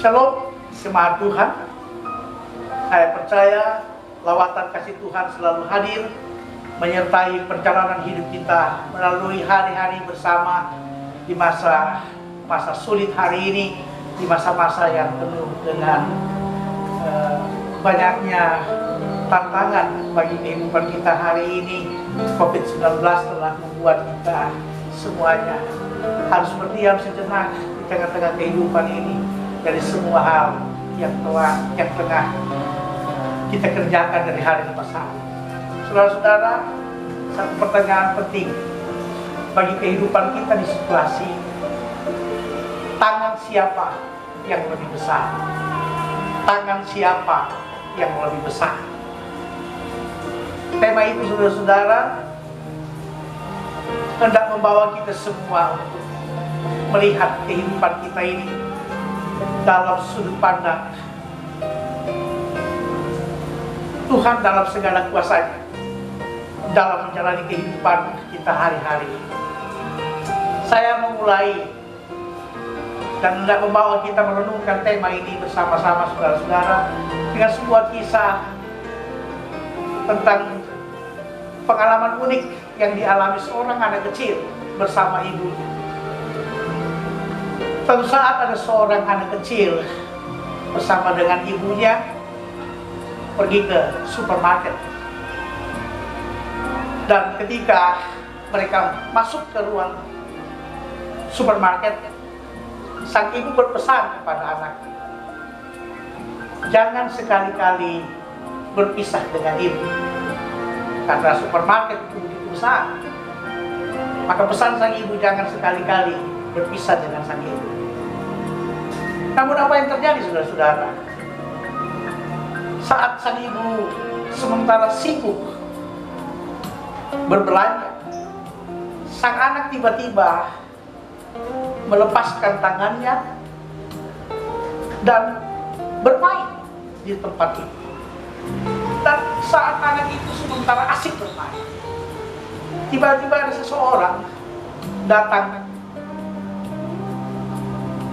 Shalom, jemaat Tuhan. Saya percaya lawatan kasih Tuhan selalu hadir menyertai perjalanan hidup kita melalui hari-hari bersama di masa sulit hari ini, di masa-masa yang penuh dengan banyaknya tantangan bagi kehidupan kita hari ini. COVID-19 telah membuat kita semuanya harus berdiam sejenak di tengah-tengah kehidupan ini dari semua hal yang tengah kita kerjakan dari hari ke hari. Saudara-saudara, satu pertanyaan penting bagi kehidupan kita di situasi ini. Tangan siapa yang lebih besar? Tangan siapa yang lebih besar? Tema itu, saudara-saudara, hendak membawa kita semua untuk melihat kehidupan kita ini dalam sudut pandang Tuhan dalam segala kuasanya dalam menjalani kehidupan kita hari-hari. Saya memulai dan hendak membawa kita merenungkan tema ini bersama-sama saudara-saudara dengan sebuah kisah tentang pengalaman unik yang dialami seorang anak kecil bersama ibunya. Suatu saat ada seorang anak kecil bersama dengan ibunya pergi ke supermarket. Dan ketika mereka masuk ke ruang supermarket, sang ibu berpesan kepada anaknya, jangan sekali-kali berpisah dengan ibu, karena supermarket itu begitu besar. Maka pesan sang ibu, jangan sekali-kali berpisah dengan sang ibu. Namun apa yang terjadi, saudara-saudara? Saat sang ibu sementara sibuk berbelanja, sang anak tiba-tiba melepaskan tangannya dan bermain di tempat itu. Dan saat anak itu sementara asik bermain, tiba-tiba ada seseorang datang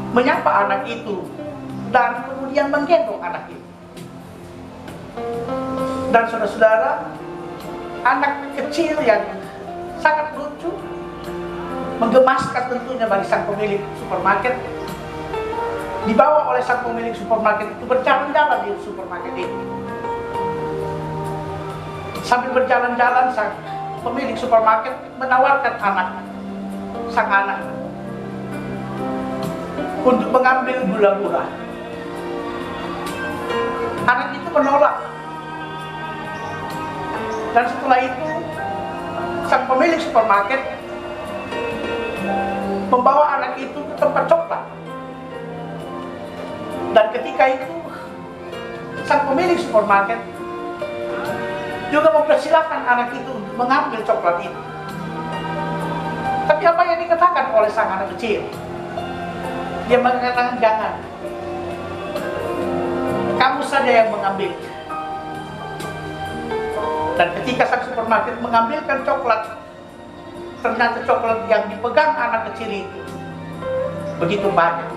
menyapa anak itu dan kemudian menggendong anak itu. Dan saudara-saudara, anak kecil yang sangat lucu, menggemaskan tentunya bagi sang pemilik supermarket, dibawa oleh sang pemilik supermarket itu berjalan-jalan di supermarket itu. Sambil berjalan-jalan, sang pemilik supermarket menawarkan sang anak untuk mengambil gula-gula. Anak itu menolak. Dan setelah itu, sang pemilik supermarket membawa anak itu ke tempat coklat. Dan ketika itu, sang pemilik supermarket juga mempersilahkan anak itu untuk mengambil coklat itu. Tapi apa yang dikatakan oleh sang anak kecil? Dia mengatakan, jangan, kamu saja yang mengambil. Dan ketika sang supermarket mengambilkan coklat, ternyata coklat yang dipegang anak kecil itu begitu banyak.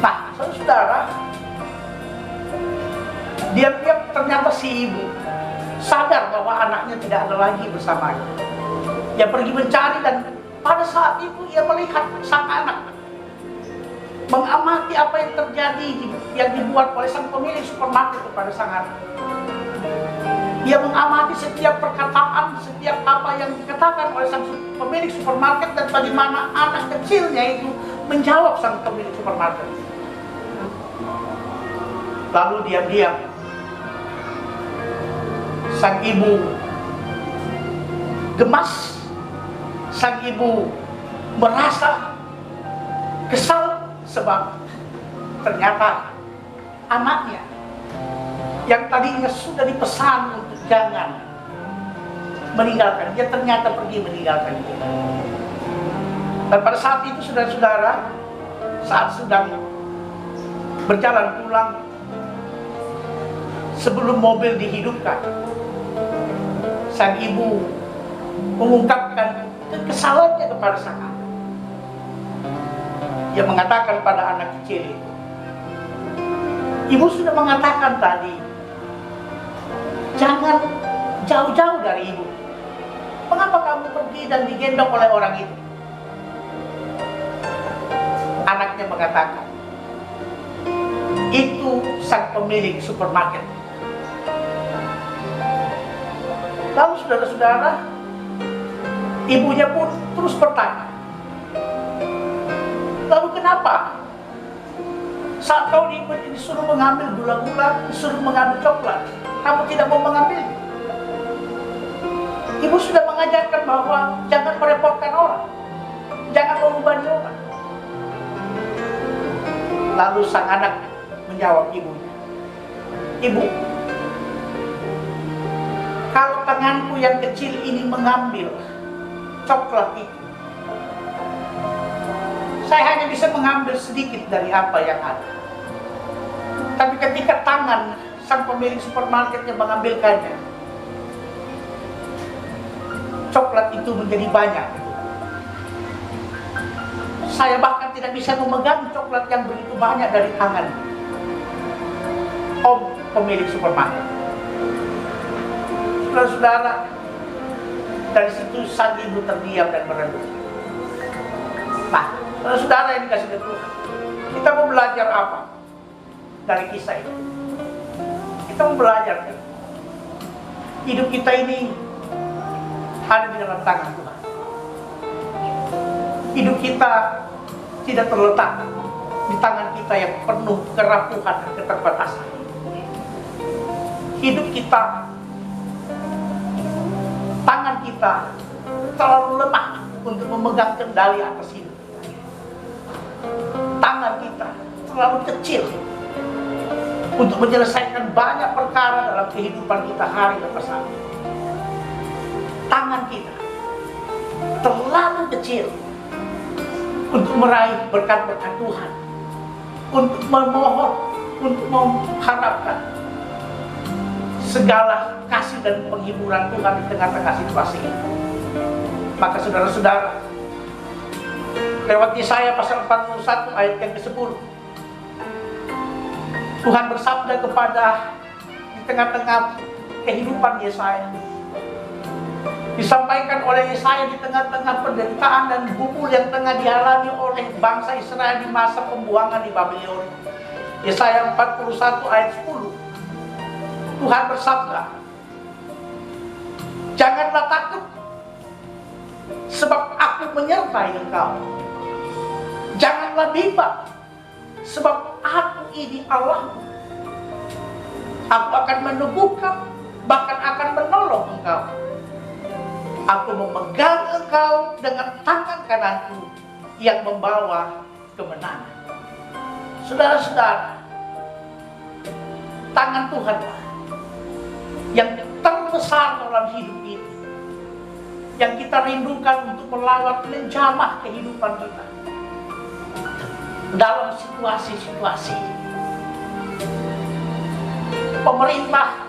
Nah, saudara, diam-diam ternyata si ibu sadar bahwa anaknya tidak ada lagi bersamanya. Dia pergi mencari dan pada saat itu ia melihat sang anak mengamati apa yang terjadi yang dibuat oleh sang pemilik supermarket kepada sang anak. Ia mengamati setiap perkataan, setiap apa yang dikatakan oleh sang pemilik supermarket dan bagaimana anak kecilnya itu menjawab sang pemilik supermarket. Lalu diam-diam sang ibu gemas, sang ibu merasa kesal sebab ternyata anaknya yang tadinya sudah dipesan untuk jangan meninggalkan dia, ternyata pergi meninggalkan dia. Dan pada saat itu, saudara-saudara, saat sedang berjalan pulang, sebelum mobil dihidupkan, sang ibu mengungkapkan kekesalannya kepada sang anak. Ia mengatakan pada anak kecil itu, ibu sudah mengatakan tadi, jangan jauh-jauh dari ibu. Mengapa kamu pergi dan digendong oleh orang itu? Anaknya mengatakan, itu sang pemilik supermarket. Lalu saudara-saudara, ibunya pun terus bertanya, lalu kenapa saat kau disuruh mengambil gula-gula, disuruh mengambil coklat, kamu tidak mau mengambil? Ibu sudah mengajarkan bahwa jangan merepotkan orang, jangan membebani orang. Lalu sang anak menjawab ibunya, ibu, kalau tanganku yang kecil ini mengambil coklat itu, saya hanya bisa mengambil sedikit dari apa yang ada. Tapi ketika tangan sang pemilik supermarketnya mengambilkannya, coklat itu menjadi banyak. Saya bahkan tidak bisa memegang coklat yang begitu banyak dari tangan om pemilik supermarket. Saudara-saudara, dari situ sang ibu terdiam dan merenung. Nah, saudara yang dikasih Tuhan, kita mau belajar apa dari kisah itu? Kita mau belajar hidup kita ini ada di dalam tangan Tuhan. Hidup kita tidak terletak di tangan kita yang penuh kerapuhan dan keterbatasan. Hidup kita, tangan kita terlalu lemah untuk memegang kendali atas hidup kita. Tangan kita terlalu kecil untuk menyelesaikan banyak perkara dalam kehidupan kita hari lepas hari. Tangan kita terlalu kecil untuk meraih berkat-berkat Tuhan, untuk memohon, untuk mengharapkan segala kasih dan penghiburan Tuhan di tengah-tengah situasi ini. Maka saudara-saudara, lewat Yesaya pasal 41 ayat yang ke-10, Tuhan bersabda kepada di tengah-tengah kehidupan Yesaya, disampaikan oleh Yesaya di tengah-tengah penderitaan dan bubul yang tengah dialami oleh bangsa Israel di masa pembuangan di Babylon. Yesaya 41 ayat 10, Tuhan bersabda, janganlah takut, sebab aku menyertai engkau. Janganlah bimbang, sebab aku ini Allahmu. Aku akan meneguhkan, bahkan akan menolong engkau. Aku memegang engkau dengan tangan kananku yang membawa kemenangan. Saudara-saudara, tangan Tuhanlah yang terbesar dalam hidup ini, yang kita rindukan untuk melawat menjamah kehidupan kita dalam situasi-situasi pemerintah,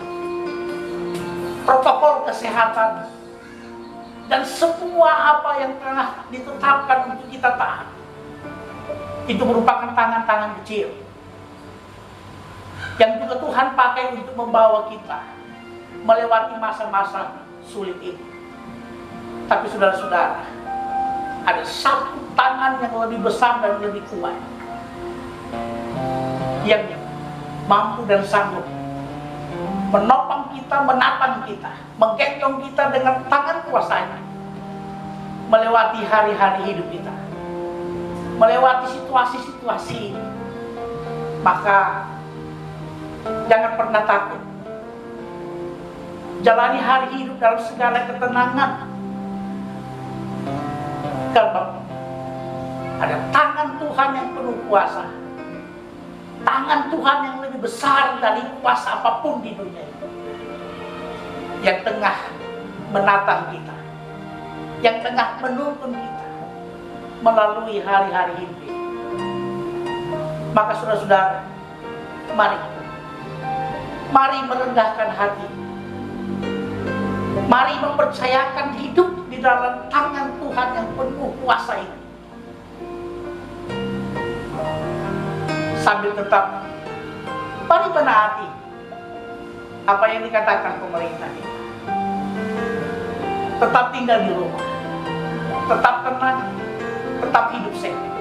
protokol kesehatan, dan semua apa yang telah ditetapkan untuk kita taat. Itu merupakan tangan-tangan kecil yang juga Tuhan pakai untuk membawa kita melewati masa-masa sulit ini. Tapi saudara-saudara, ada satu tangan yang lebih besar dan lebih kuat, yang mampu dan sanggup menopang kita, menatang kita, menggendong kita dengan tangan kuasanya, melewati hari-hari hidup kita, melewati situasi-situasi ini. Maka jangan pernah takut, jalani hari hidup dalam segala ketenangan, karena ada tangan Tuhan yang penuh kuasa, tangan Tuhan yang lebih besar dari kuasa apapun di dunia ini, yang tengah menatang kita, yang tengah menuntun kita melalui hari-hari hidup ini. Maka saudara-saudara, mari merendahkan hati, mari mempercayakan hidup di dalam tangan Tuhan yang penuh kuasa ini. sambil tetap mari menaati apa yang dikatakan pemerintah kita. Tetap tinggal di rumah, tetap tenang, tetap hidup sehat.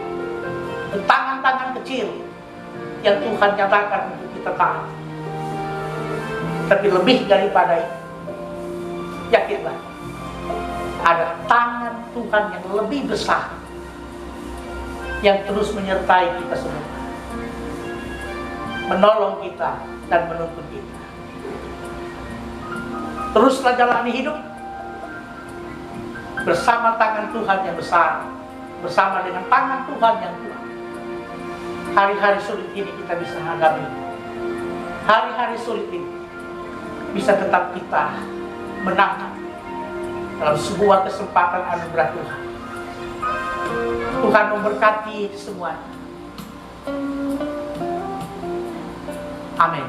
Tangan-tangan kecil yang Tuhan nyatakan untuk kita taat. Tapi lebih daripada itu, yakinlah, ada tangan Tuhan yang lebih besar yang terus menyertai kita semua, menolong kita dan menuntun kita. Teruslah jalani hidup bersama tangan Tuhan yang besar, bersama dengan tangan Tuhan yang kuat. Hari-hari sulit ini kita bisa hadapi. Hari-hari sulit ini bisa tetap kita menangkan dalam sebuah kesempatan anugerah Tuhan. Tuhan memberkati semuanya. Amin.